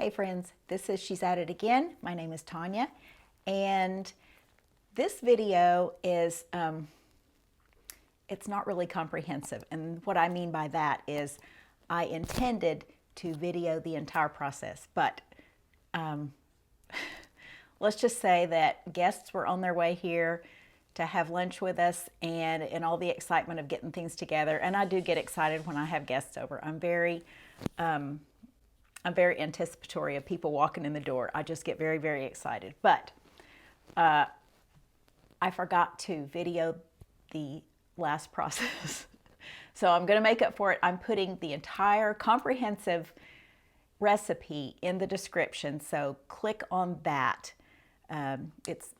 Hey friends, this is She's At It Again. My name is Tanya, and this video is, it's not really comprehensive. And what I mean by that is I intended to video the entire process, but let's just say that guests were on their way here to have lunch with us, and in all the excitement of getting things together, and I do get excited when I have guests over. I'm very anticipatory of people walking in the door. I just get very, very excited. But I forgot to video the last process. So I'm going to make up for it. I'm putting the entire comprehensive recipe in the description. So click on that. It's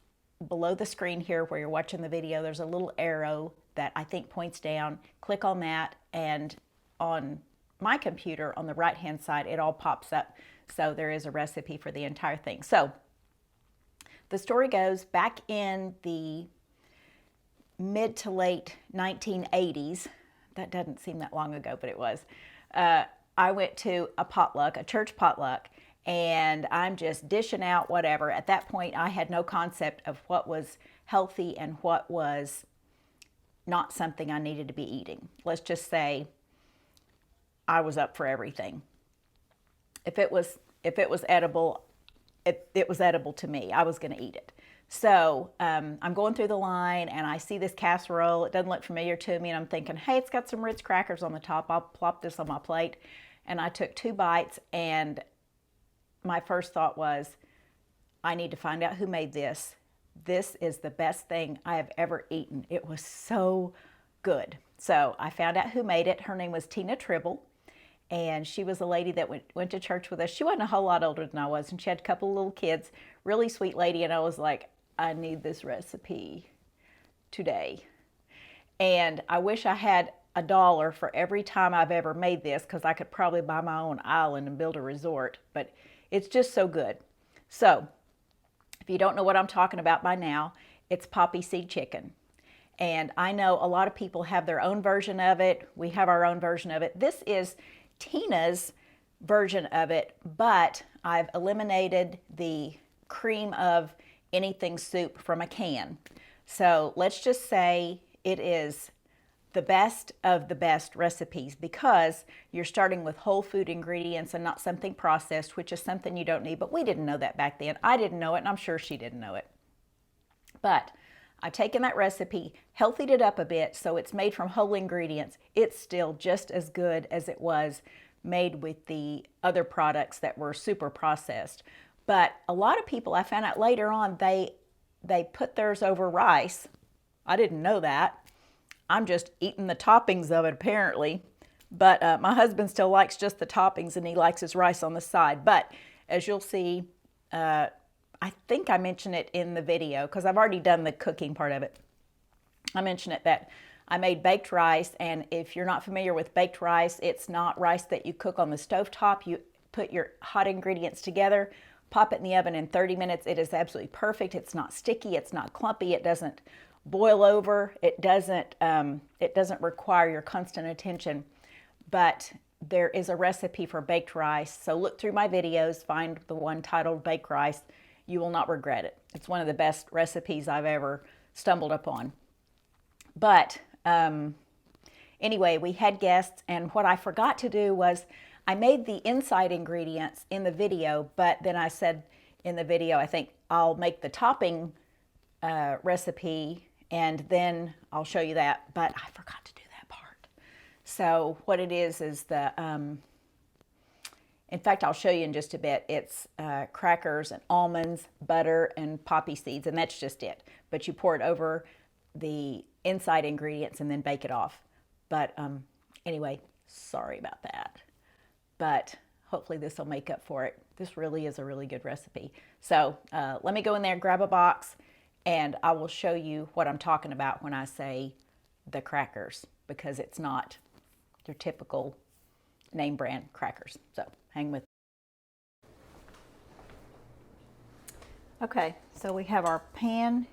below the screen here where you're watching the video. There's a little arrow that I think points down. Click on that, and on my computer on the right hand side it all pops up, so there is a recipe for the entire thing. So the story goes back in the mid to late 1980s. That doesn't seem that long ago, but it was. I went to a potluck, a church potluck, and I'm just dishing out whatever. At that point I had no concept of what was healthy and what was not something I needed to be eating. Let's just say I was up for everything. If it was edible, it was edible to me. I was going to eat it. So I'm going through the line, and I see this casserole. It doesn't look familiar to me, and I'm thinking, hey, it's got some Ritz crackers on the top. I'll plop this on my plate. And I took 2 bites, and my first thought was, I need to find out who made this. This is the best thing I have ever eaten. It was so good. So I found out who made it. Her name was Tina Tribble. And she was a lady that went to church with us. She wasn't a whole lot older than I was, and she had a couple of little kids. Really sweet lady, and I was like, I need this recipe today. And I wish I had $1 for every time I've ever made this, because I could probably buy my own island and build a resort, but it's just so good. So if you don't know what I'm talking about by now, it's Poppyseed Chicken. And I know a lot of people have their own version of it. We have our own version of it. This is Tina's version of it, but I've eliminated the cream of anything soup from a can. So let's just say it is the best of the best recipes, because you're starting with whole food ingredients and not something processed, which is something you don't need. But we didn't know that back then. I didn't know it, and I'm sure she didn't know it. But I've taken that recipe, healthied it up a bit, so it's made from whole ingredients. It's still just as good as it was made with the other products that were super processed. But a lot of people, I found out later on, they put theirs over rice. I didn't know that. I'm just eating the toppings of it apparently. But my husband still likes just the toppings, and he likes his rice on the side. But as you'll see, I think I mentioned it in the video, because I've already done the cooking part of it. I mentioned it that I made baked rice, and if you're not familiar with baked rice, it's not rice that you cook on the stovetop. You put your hot ingredients together, pop it in the oven in 30 minutes. It is absolutely perfect. It's not sticky. It's not clumpy. It doesn't boil over. It doesn't require your constant attention. But there is a recipe for baked rice. So look through my videos, find the one titled Baked Rice. You will not regret it. It's one of the best recipes I've ever stumbled upon. But anyway, we had guests, and what I forgot to do was I made the inside ingredients in the video, but then I said in the video, I think I'll make the topping recipe, and then I'll show you that, but I forgot to do that part. So what it is the in fact, I'll show you in just a bit. It's crackers and almonds, butter, and poppy seeds, and that's just it. But you pour it over the inside ingredients and then bake it off. But anyway, sorry about that. But hopefully this will make up for it. This really is a really good recipe. So let me go in there, grab a box, and I will show you what I'm talking about when I say the crackers, because it's not your typical name brand crackers. So hang with me. Okay, so we have our pan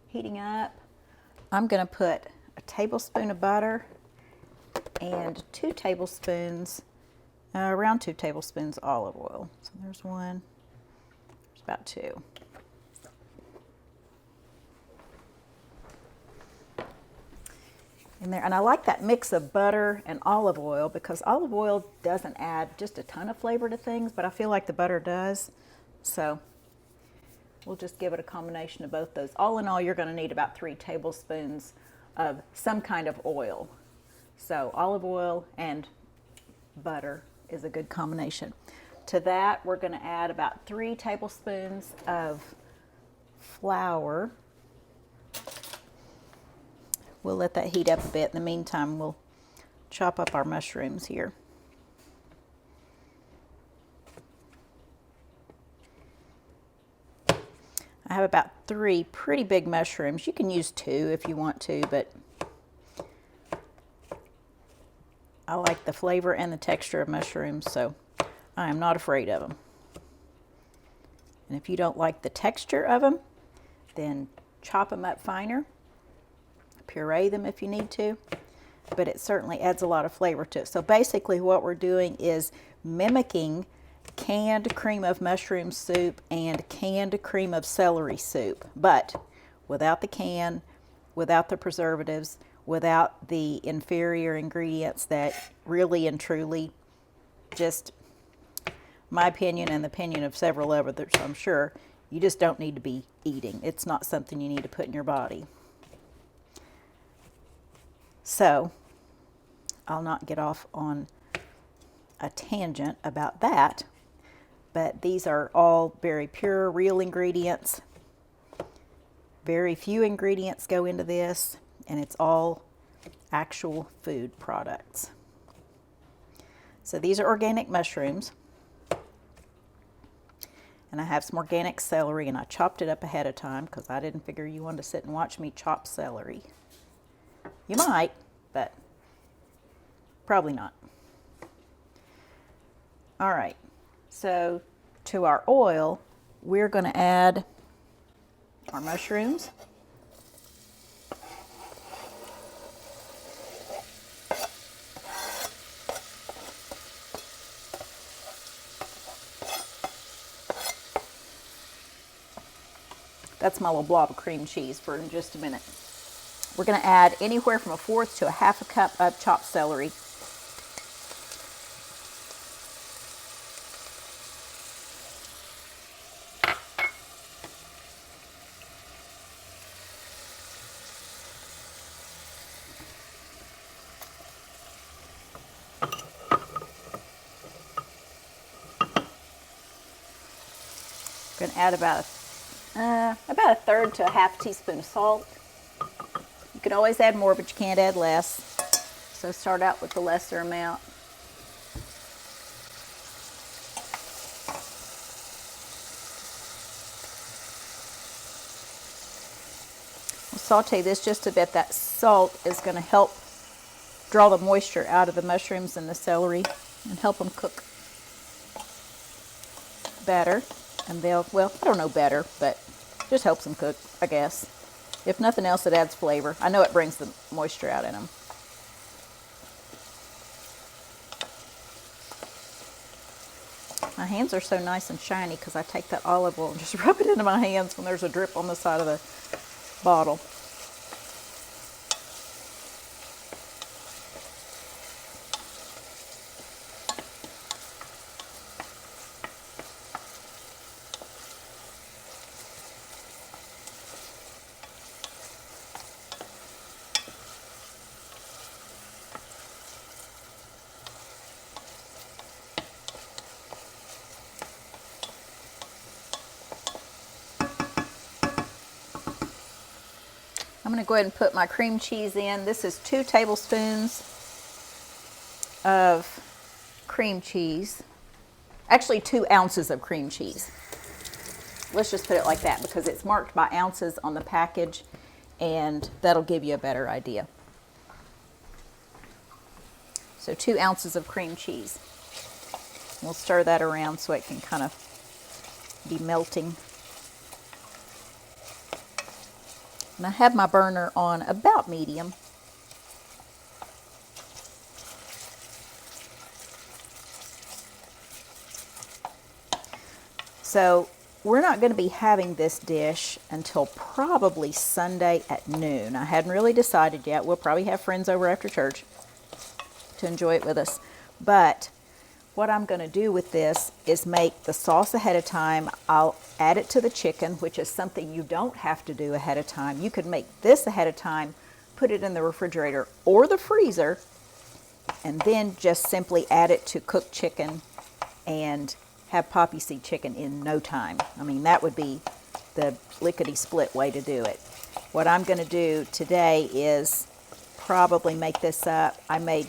heating up. I'm going to put a tablespoon of butter and 2 tablespoons around 2 tablespoons olive oil. So there's one, there's about 2. In there, and I like that mix of butter and olive oil because olive oil doesn't add just a ton of flavor to things, but I feel like the butter does. So we'll just give it a combination of both those. All in all, you're going to need about 3 tablespoons of some kind of oil. So olive oil and butter is a good combination. To that, we're going to add about 3 tablespoons of flour. We'll let that heat up a bit. In the meantime, we'll chop up our mushrooms here. I have about 3 pretty big mushrooms. You can use 2 if you want to, but I like the flavor and the texture of mushrooms, so I am not afraid of them. And if you don't like the texture of them, then chop them up finer. Puree them if you need to, but it certainly adds a lot of flavor to it. So basically what we're doing is mimicking canned cream of mushroom soup and canned cream of celery soup, but without the can, without the preservatives, without the inferior ingredients that really and truly, just my opinion and the opinion of several others, I'm sure, you just don't need to be eating. It's not something you need to put in your body. So I'll not get off on a tangent about that, but these are all very pure, real ingredients. Very few ingredients go into this, and it's all actual food products. So these are organic mushrooms, and I have some organic celery, and I chopped it up ahead of time because I didn't figure you wanted to sit and watch me chop celery. You might, but probably not. All right, so to our oil, we're going to add our mushrooms. That's my little blob of cream cheese for in just a minute. We're going to add anywhere from 1/4 to 1/2 cup of chopped celery. We're going to add about 1/3 to 1/2 teaspoon of salt. You can always add more, but you can't add less. So start out with the lesser amount. We'll saute this just a bit. That salt is going to help draw the moisture out of the mushrooms and the celery and help them cook better. And they'll, well, I don't know better, but just helps them cook, I guess. If nothing else, it adds flavor. I know it brings the moisture out in them. My hands are so nice and shiny because I take that olive oil and just rub it into my hands when there's a drip on the side of the bottle. I'm going to go ahead and put my cream cheese in. This is 2 tablespoons of cream cheese. Actually, 2 ounces of cream cheese. Let's just put it like that because it's marked by ounces on the package, and that'll give you a better idea. So 2 ounces of cream cheese. We'll stir that around so it can kind of be melting. And I have my burner on about medium. So we're not going to be having this dish until probably Sunday at noon. I hadn't really decided yet. We'll probably have friends over after church to enjoy it with us. But what I'm going to do with this is make the sauce ahead of time. I'll add it to the chicken, which is something you don't have to do ahead of time. You could make this ahead of time, put it in the refrigerator or the freezer, and then just simply add it to cooked chicken and have poppy seed chicken in no time. I mean, that would be the lickety-split way to do it. What I'm going to do today is probably make this up. I made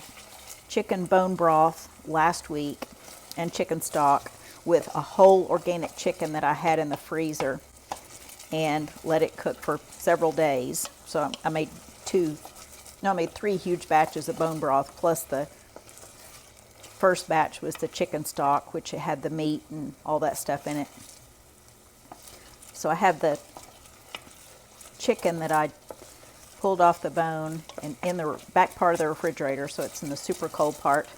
chicken bone broth last week and chicken stock with a whole organic chicken that I had in the freezer and let it cook for several days. So I made 3 huge batches of bone broth, plus the first batch was the chicken stock, which it had the meat and all that stuff in it. So I have the chicken that I pulled off the bone and in the back part of the refrigerator, so it's in the super cold part.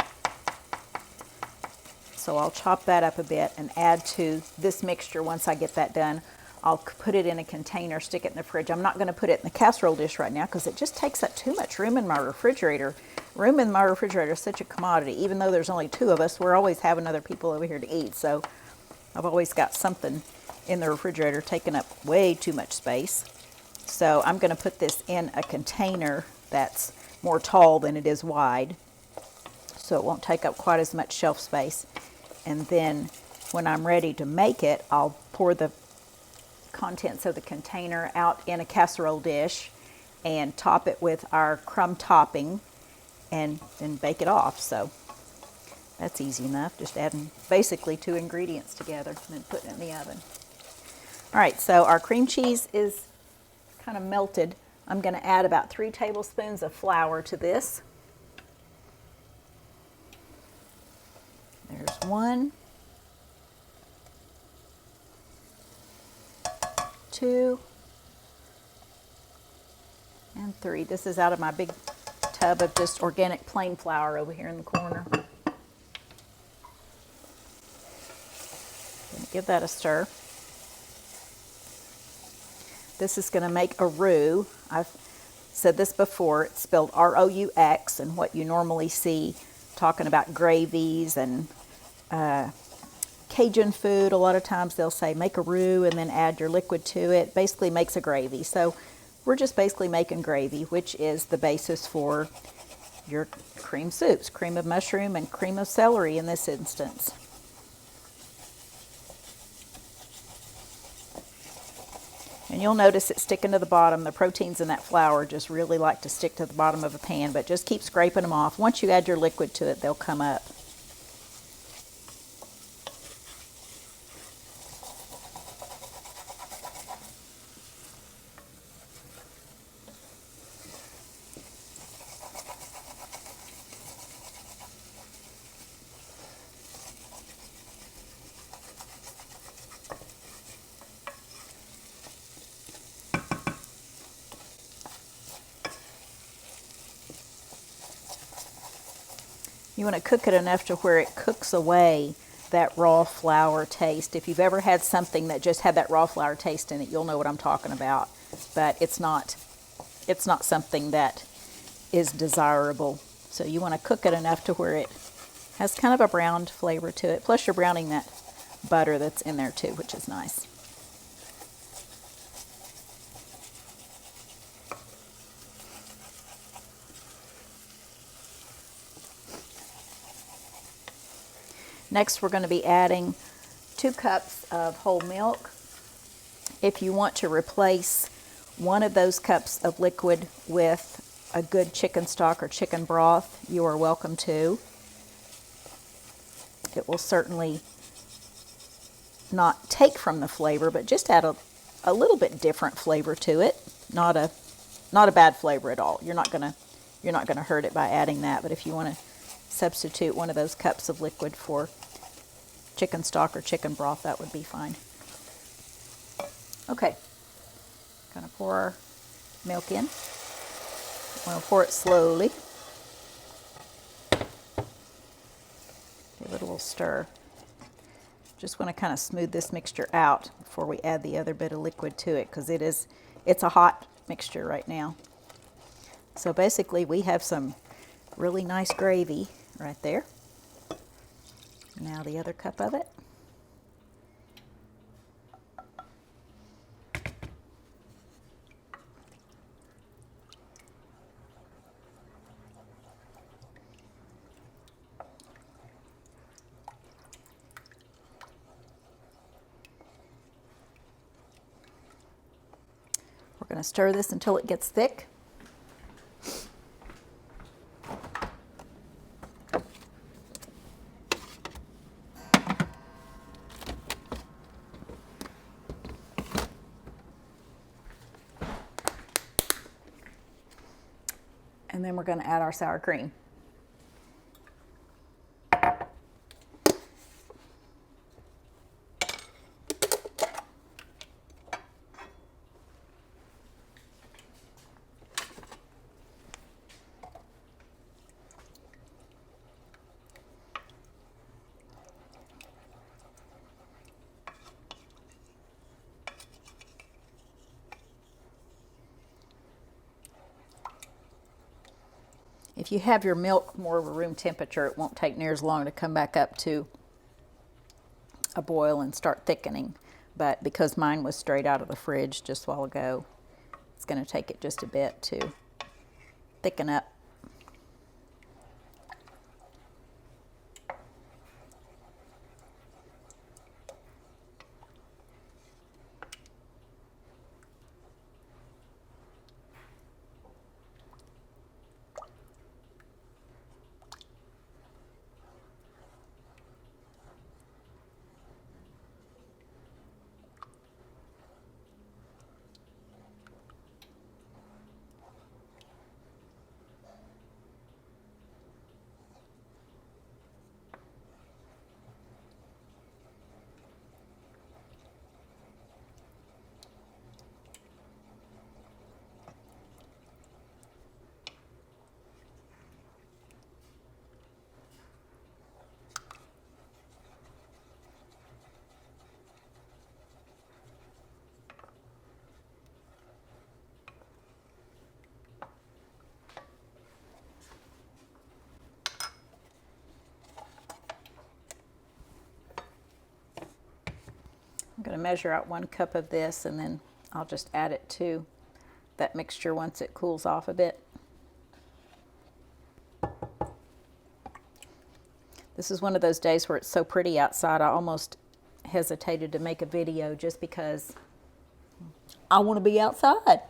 So I'll chop that up a bit and add to this mixture. Once I get that done, I'll put it in a container, stick it in the fridge. I'm not going to put it in the casserole dish right now because it just takes up too much room in my refrigerator. Room in my refrigerator is such a commodity. Even though there's only 2 of us, we're always having other people over here to eat. So I've always got something in the refrigerator taking up way too much space. So I'm going to put this in a container that's more tall than it is wide, so it won't take up quite as much shelf space. And then when I'm ready to make it, I'll pour the contents of the container out in a casserole dish and top it with our crumb topping and then bake it off. So that's easy enough, just adding basically 2 ingredients together and then putting it in the oven. All right, so our cream cheese is kind of melted. I'm going to add about 3 tablespoons of flour to this. There's 1, 2, and 3. This is out of my big tub of just organic plain flour over here in the corner. Give that a stir. This is going to make a roux. I've said this before. It's spelled R-O-U-X, and what you normally see talking about gravies and Cajun food, a lot of times they'll say make a roux and then add your liquid to it. Basically makes a gravy. So we're just basically making gravy, which is the basis for your cream soups, cream of mushroom and cream of celery in this instance. And you'll notice it sticking to the bottom. The proteins in that flour just really like to stick to the bottom of a pan, but just keep scraping them off. Once you add your liquid to it, they'll come up. You want to cook it enough to where it cooks away that raw flour taste. If you've ever had something that just had that raw flour taste in it, you'll know what I'm talking about. But it's not something that is desirable. So you want to cook it enough to where it has kind of a browned flavor to it. Plus you're browning that butter that's in there too, which is nice. Next, we're going to be adding 2 cups of whole milk. If you want to replace one of those cups of liquid with a good chicken stock or chicken broth, you are welcome to. It will certainly not take from the flavor, but just add a little bit different flavor to it. Not a bad flavor at all. You're not gonna hurt it by adding that. But if you want to substitute one of those cups of liquid for chicken stock or chicken broth, that would be fine. Okay, gonna pour our milk in. We'll pour it slowly. Give it a little stir. Just want to kind of smooth this mixture out before we add the other bit of liquid to it, because it's a hot mixture right now. So basically we have some really nice gravy right there. Now the other cup of it. We're going to stir this until it gets thick. And then we're going to add our sour cream. If you have your milk more of a room temperature, it won't take near as long to come back up to a boil and start thickening. But because mine was straight out of the fridge just a while ago, it's going to take it just a bit to thicken up. I'm going to measure out 1 cup of this, and then I'll just add it to that mixture once it cools off a bit. This is one of those days where it's so pretty outside, I almost hesitated to make a video just because I want to be outside.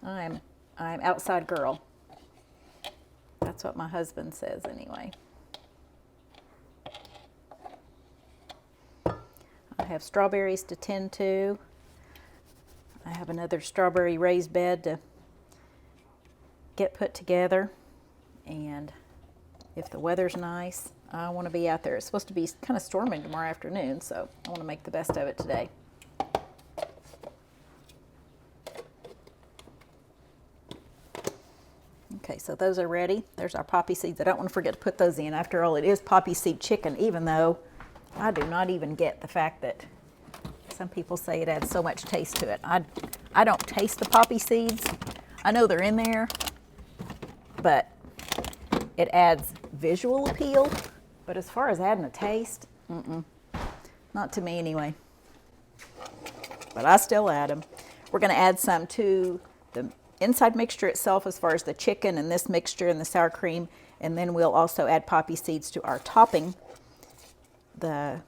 I'm outside girl. That's what my husband says anyway. I have strawberries to tend to. I have another strawberry raised bed to get put together. And if the weather's nice, I want to be out there. It's supposed to be kind of storming tomorrow afternoon, so I want to make the best of it today. Okay, so those are ready. There's our poppy seeds. I don't want to forget to put those in. After all, it is Poppyseed chicken, even though I do not even get the fact that some people say it adds so much taste to it. I don't taste the poppy seeds. I know they're in there, but it adds visual appeal. But as far as adding a taste, not to me anyway. But I still add them. We're going to add some to the inside mixture itself as far as the chicken and this mixture and the sour cream. And then we'll also add poppy seeds to our topping, the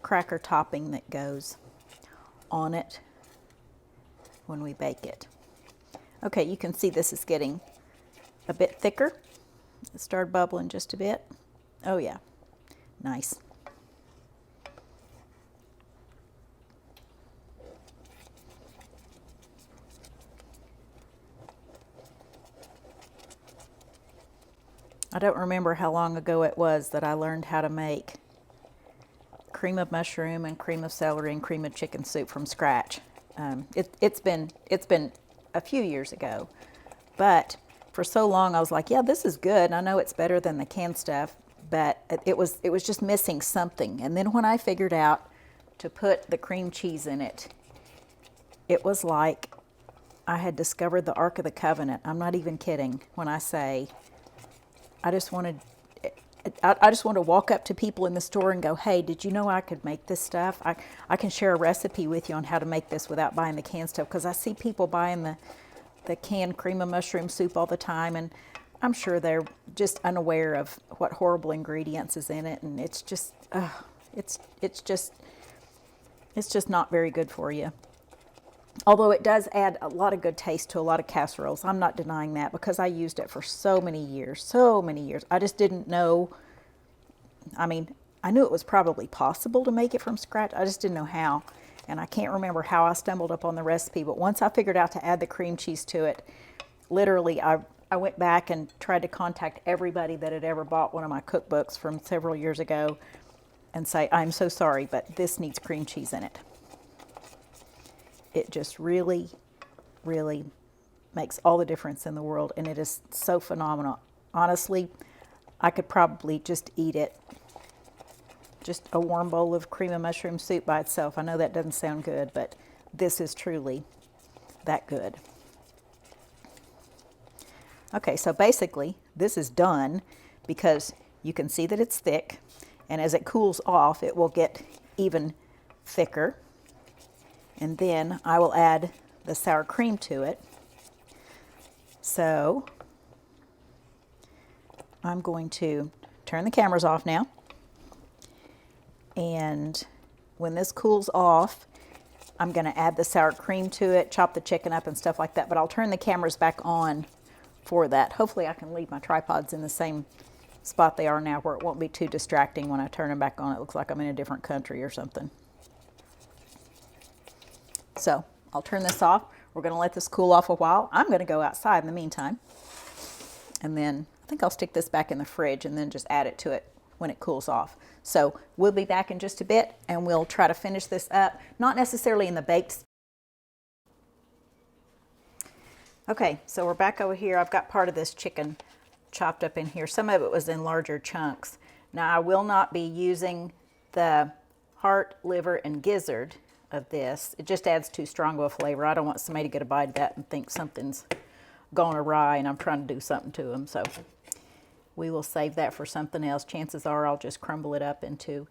cracker topping that goes on it when we bake it. Okay, you can see this is getting a bit thicker. It started bubbling just a bit. Oh yeah, nice. I don't remember how long ago it was that I learned how to make cream of mushroom and cream of celery and cream of chicken soup from scratch. It's been a few years ago, but for so long I was like, yeah, this is good. I know it's better than the canned stuff, but it was just missing something. And then when I figured out to put the cream cheese in it, it was like I had discovered the Ark of the Covenant. I'm not even kidding when I say I just wanted to walk up to people in the store and go, hey, did you know I could make this stuff? I can share a recipe with you on how to make this without buying the canned stuff, because I see people buying the canned cream of mushroom soup all the time, and I'm sure they're just unaware of what horrible ingredients is in it, and it's just not very good for you. Although it does add a lot of good taste to a lot of casseroles. I'm not denying that, because I used it for so many years. I just didn't know. I mean, I knew it was probably possible to make it from scratch. I just didn't know how. And I can't remember how I stumbled up on the recipe. But once I figured out to add the cream cheese to it, literally I went back and tried to contact everybody that had ever bought one of my cookbooks from several years ago and say, I'm so sorry, but this needs cream cheese in it. It just really, really makes all the difference in the world, and it is so phenomenal. Honestly, I could probably just eat it, just a warm bowl of cream of mushroom soup by itself. I know that doesn't sound good, but this is truly that good. Okay, so basically this is done, because you can see that it's thick, and as it cools off, it will get even thicker. And then I will add the sour cream to it. So I'm going to turn the cameras off now. And when this cools off, I'm going to add the sour cream to it, chop the chicken up and stuff like that. But I'll turn the cameras back on for that. Hopefully I can leave my tripods in the same spot they are now, where it won't be too distracting when I turn them back on. It looks like I'm in a different country or something. So I'll turn this off. We're going to let this cool off a while. I'm going to go outside in the meantime. And then I think I'll stick this back in the fridge and then just add it to it when it cools off. So we'll be back in just a bit, and we'll try to finish this up. Not necessarily in the baked. Okay, so we're back over here. I've got part of this chicken chopped up in here. Some of it was in larger chunks. Now I will not be using the heart, liver, and gizzard of this. It just adds too strong of a flavor. I don't want somebody to get a bite of that and think something's gone awry and I'm trying to do something to them. So we will save that for something else. Chances are I'll just crumble it up into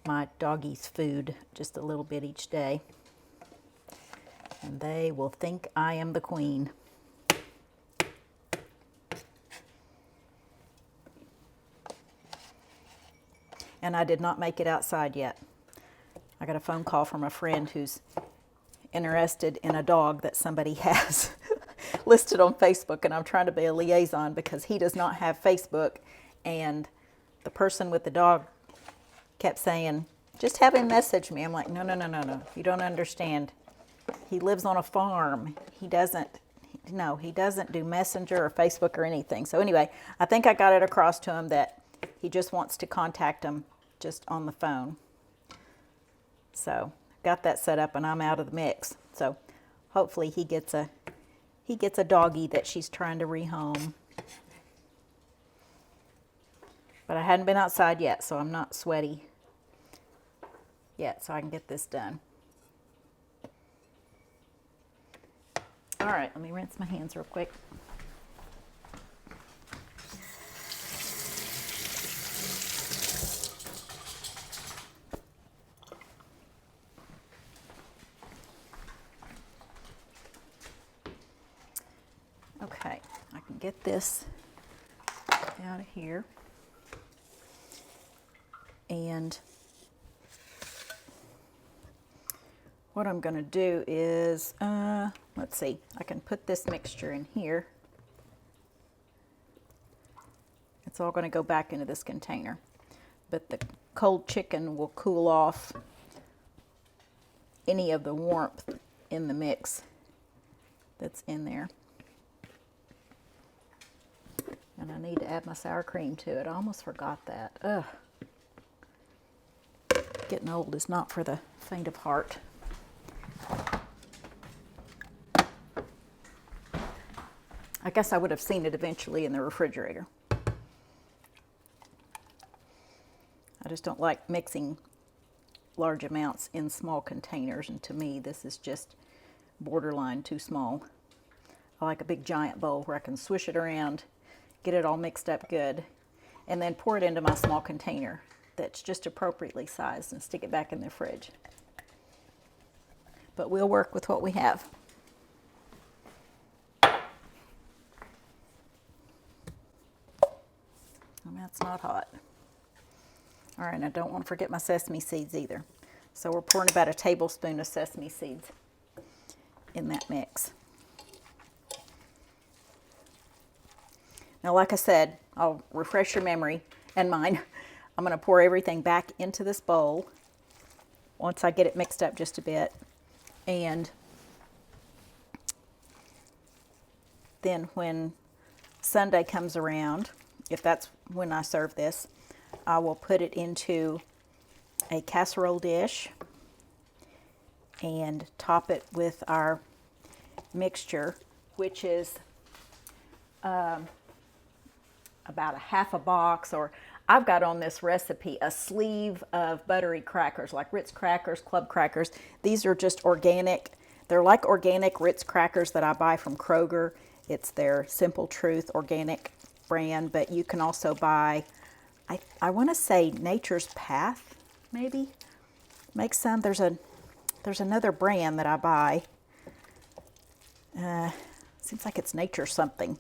my doggies' food just a little bit each day, and they will think I am the queen. And I did not make it outside yet. I got a phone call from a friend who's interested in a dog that somebody has listed on Facebook, and I'm trying to be a liaison because he does not have Facebook, and the person with the dog kept saying, just have him message me. I'm like, no, you don't understand. He lives on a farm. He doesn't do Messenger or Facebook or anything. So anyway, I think I got it across to him that he just wants to contact him just on the phone. So got that set up, and I'm out of the mix. So hopefully he gets a doggie that she's trying to rehome. But I hadn't been outside yet, so I'm not sweaty yet, so I can get this done. All right, let me rinse my hands real quick. Okay, I can get this out of here. And what I'm going to do is, let's see, I can put this mixture in here. It's all going to go back into this container. But the cold chicken will cool off any of the warmth in the mix that's in there. And I need to add my sour cream to it. I almost forgot that. Ugh. Getting old is not for the faint of heart. I guess I would have seen it eventually in the refrigerator. I just don't like mixing large amounts in small containers, and to me this is just borderline too small. I like a big giant bowl where I can swish it around, get it all mixed up good, and then pour it into my small container that's just appropriately sized and stick it back in the fridge. But we'll work with what we have. And that's not hot. All right, and I don't want to forget my sesame seeds either. So we're pouring about a tablespoon of sesame seeds in that mix. Now, like I said, I'll refresh your memory and mine. I'm going to pour everything back into this bowl once I get it mixed up just a bit. And then when Sunday comes around, if that's when I serve this, I will put it into a casserole dish and top it with our mixture, which is about a half a box, or I've got on this recipe a sleeve of buttery crackers, like Ritz crackers, club crackers. These are just organic. They're like organic Ritz crackers that I buy from Kroger. It's their Simple Truth organic brand, but you can also buy, I want to say Nature's Path, maybe, makes some. There's another brand that I buy. Seems like it's Nature something.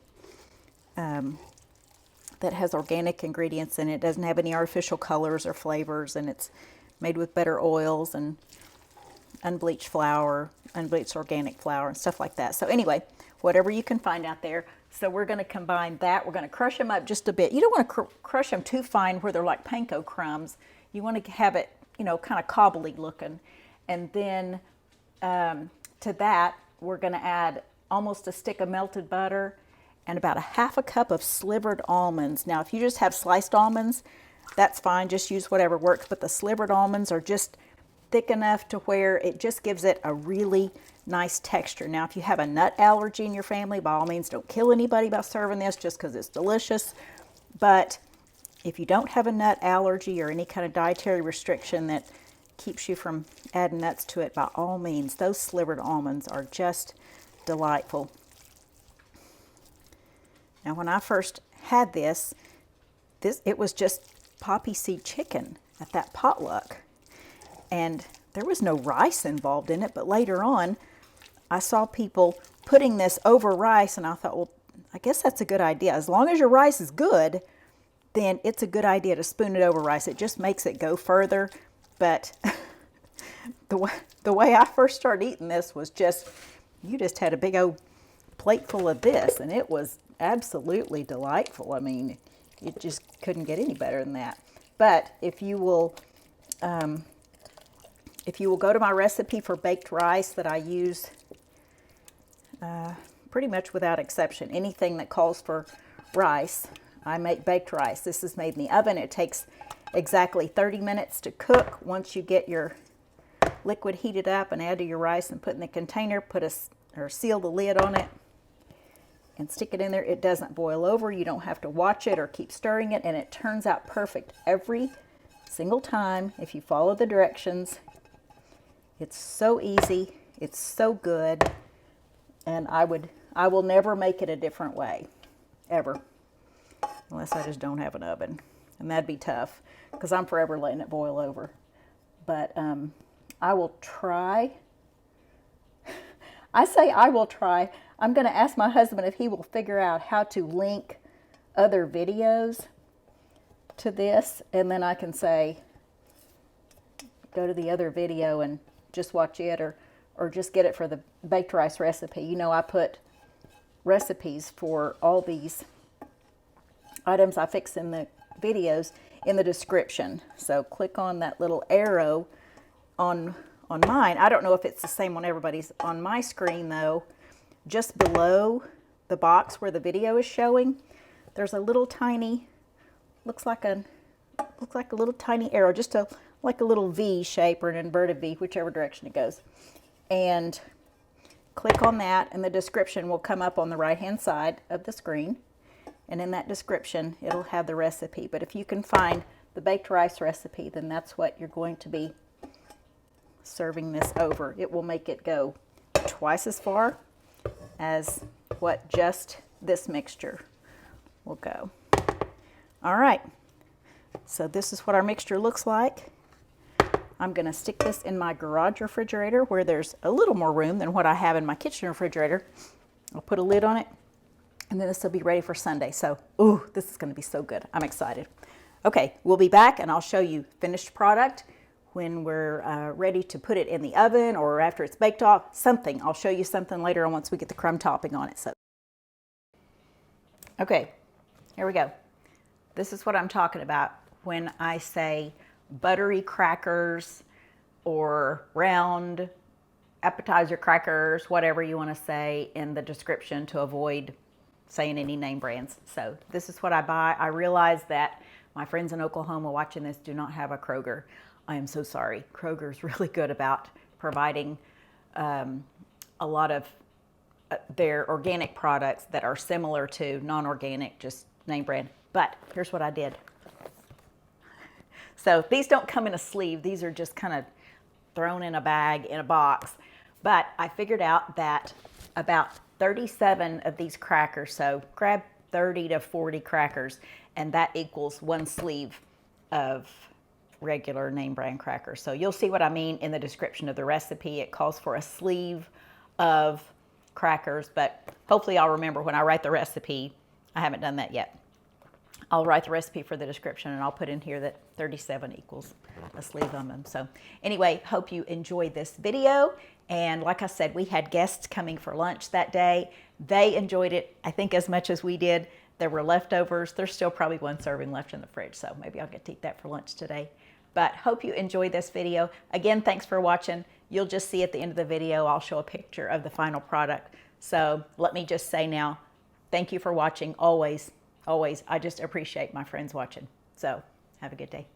That has organic ingredients in it. It doesn't have any artificial colors or flavors, and it's made with better oils and unbleached flour, unbleached organic flour and stuff like that. So anyway, whatever you can find out there. So we're going to combine that. We're going to crush them up just a bit. You don't want to crush them too fine where they're like panko crumbs. You want to have it, you know, kind of cobbly looking. And then to that, we're going to add almost a stick of melted butter and about a half a cup of slivered almonds. Now, if you just have sliced almonds, that's fine. Just use whatever works. But the slivered almonds are just thick enough to where it just gives it a really nice texture. Now, if you have a nut allergy in your family, by all means, don't kill anybody by serving this just because it's delicious. But if you don't have a nut allergy or any kind of dietary restriction that keeps you from adding nuts to it, by all means, those slivered almonds are just delightful. Now, when I first had this, it was just Poppyseed Chicken at that potluck. And there was no rice involved in it, but later on, I saw people putting this over rice, and I thought, well, I guess that's a good idea. As long as your rice is good, then it's a good idea to spoon it over rice. It just makes it go further. But the way I first started eating this was just, you just had a big old plate full of this, and it was absolutely delightful. I mean, you just couldn't get any better than that. But if you will go to my recipe for baked rice that I use pretty much without exception, anything that calls for rice, I make baked rice. This is made in the oven. It takes exactly 30 minutes to cook. Once you get your liquid heated up and add to your rice and put in the container, seal the lid on it and stick it in there. It doesn't boil over. You don't have to watch it or keep stirring it, and it turns out perfect every single time if you follow the directions. It's so easy. It's so good, and I will never make it a different way, ever, unless I just don't have an oven, and that'd be tough because I'm forever letting it boil over. But I will try. I say I will try. I'm going to ask my husband if he will figure out how to link other videos to this, and then I can say, go to the other video and just watch it, or just get it for the baked rice recipe. You know, I put recipes for all these items I fix in the videos in the description. So click on that little arrow on mine. I don't know if it's the same on everybody's. On my screen, though, just below the box where the video is showing, there's a little tiny, looks like a little tiny arrow, just like a little V shape or an inverted V, whichever direction it goes. And click on that, and the description will come up on the right-hand side of the screen. And in that description, it'll have the recipe. But if you can find the baked rice recipe, then that's what you're going to be serving this over. It will make it go twice as far as what just this mixture will go. All right, so this is what our mixture looks like. I'm going to stick this in my garage refrigerator where there's a little more room than what I have in my kitchen refrigerator. I'll put a lid on it, and then this will be ready for Sunday. So, ooh, this is going to be so good. I'm excited. Okay, we'll be back, and I'll show you finished product when we're ready to put it in the oven or after it's baked off, something. I'll show you something later on once we get the crumb topping on it. So, okay, here we go. This is what I'm talking about when I say buttery crackers or round appetizer crackers, whatever you want to say in the description to avoid saying any name brands. So this is what I buy. I realize that my friends in Oklahoma watching this do not have a Kroger. I am so sorry. Kroger's really good about providing a lot of their organic products that are similar to non-organic, just name brand. But here's what I did. So these don't come in a sleeve. These are just kind of thrown in a bag, in a box. But I figured out that about 37 of these crackers, so grab 30 to 40 crackers, and that equals one sleeve of regular name brand crackers. So you'll see what I mean in the description of the recipe. It calls for a sleeve of crackers, but hopefully I'll remember when I write the recipe. I haven't done that yet. I'll write the recipe for the description, and I'll put in here that 37 equals a sleeve of them. So anyway, hope you enjoyed this video. And like I said, we had guests coming for lunch that day. They enjoyed it, I think, as much as we did. There were leftovers. There's still probably one serving left in the fridge, so maybe I'll get to eat that for lunch today. But hope you enjoyed this video. Again, thanks for watching. You'll just see at the end of the video, I'll show a picture of the final product. So let me just say now, thank you for watching always. Always, I just appreciate my friends watching. So have a good day.